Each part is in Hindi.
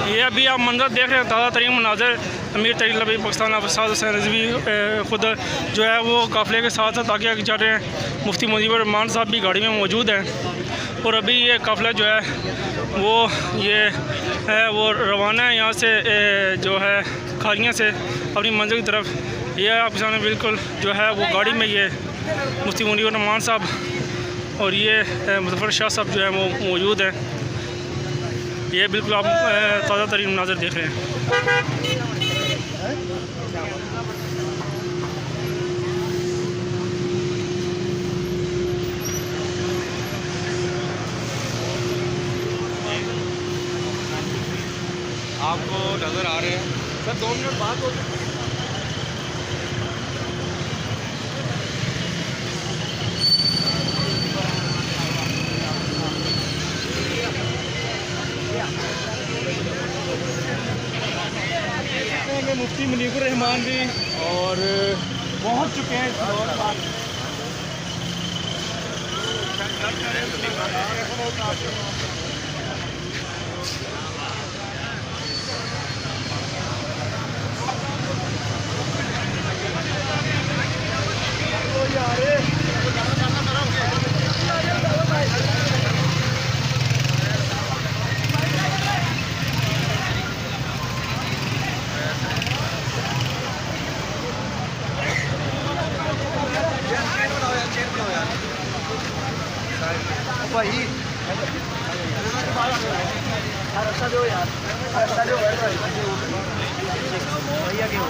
ये अभी आप मंजर देख रहे हैं, ताज़ा तरीन मनाजर। अमीर तरीन लबी पाकिस्तान अफसाद हुसैन रिजवी ख़ुद जो है वो काफ़िले के साथ साथ आगे जा रहे हैं। मुफ्ती मुजीबुर रहमान साहब भी गाड़ी में मौजूद हैं और अभी ये काफ़िला जो है वो ये है वो रवाना है यहाँ से जो है खालियाँ से अपनी मंजिल की तरफ। ये आपके सामने बिल्कुल जो है वो गाड़ी में ये मुफ्ती मुजीबुर रहमान साहब और ये मुज़फ़्फ़र शाह साहब जो है वो मौजूद हैं। ये बिल्कुल आप ताज़ा तरीन मनाज़र देख रहे हैं। आपको नज़र आ रहे हैं सर, 2 मिनट बात हो। मुफ्ती मुनीबुर रहमान भी और पहुंच चुके हैं। भाई अच्छा दो यार, अच्छा दो भैया के हो।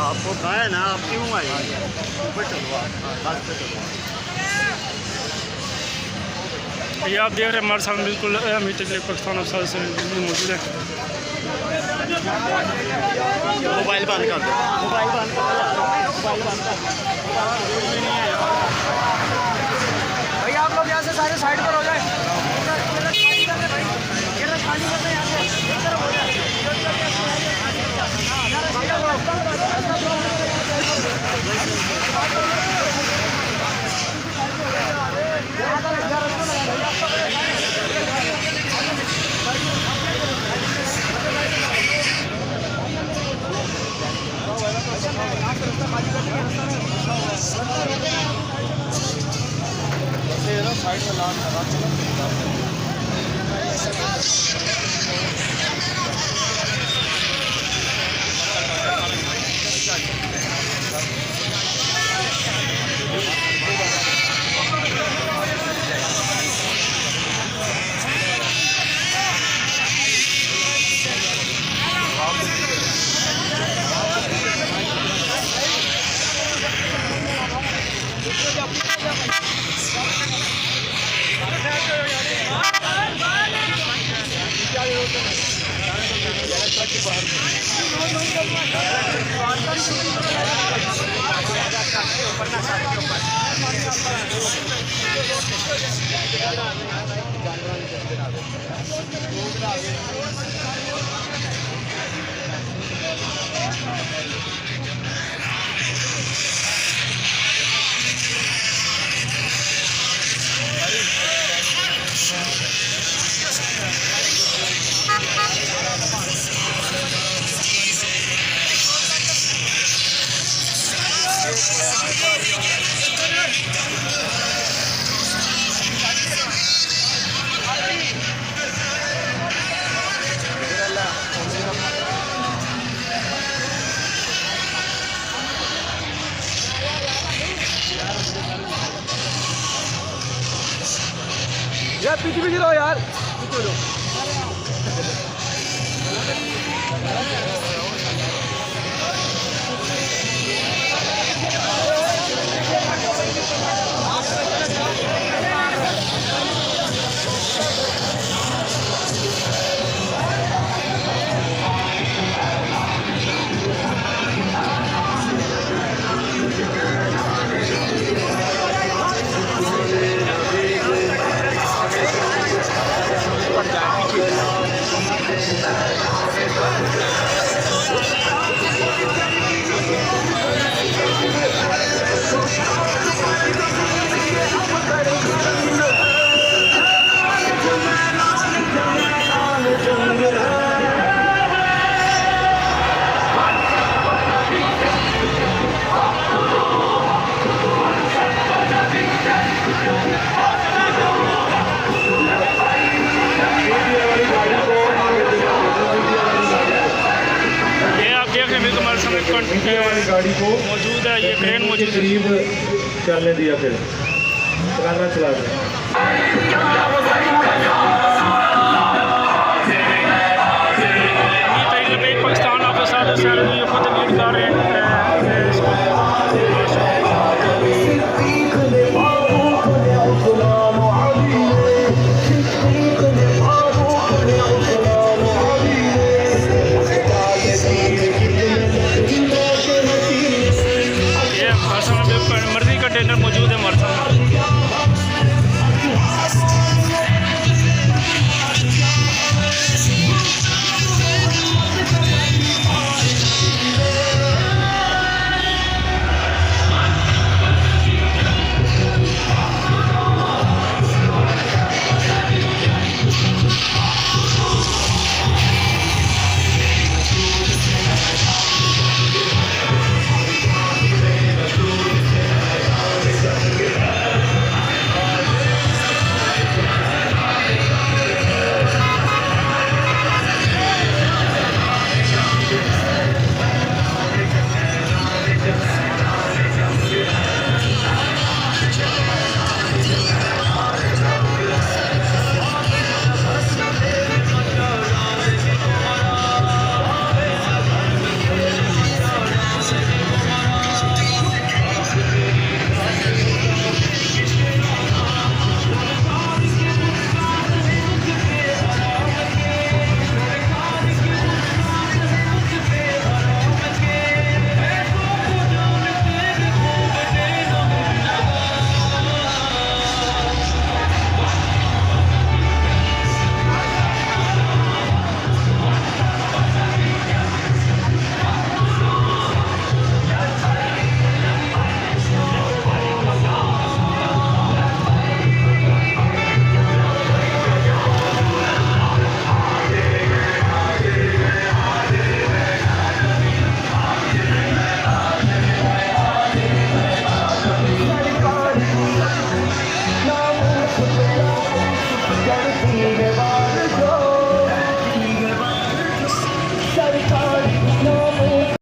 आपको कहा है ना, आप क्यों आए? ऊपर चलवा, बस पे चलवा। ये आप देख रहे हैं हमारे सामने बिल्कुल अमीर तरीन पाकिस्तान अफसाद से मौजूद है। मोबाइल बंद कर दो, मोबाइल बंद कर दो, मोबाइल बंद कर दो। भैया आप लोग यहाँ से सारे साइड पर हो जाए। साइड में लाल यार, पीछे पीछे रहो यार। गाड़ी को मौजूद है, ये क्रेन मौजूद है। करीब चलने दिया, फिर चलाना चला दें। पाकिस्तान आपके साथ खुद लीड कर रहे हैं। मर्जी कंटेनर मौजूद है।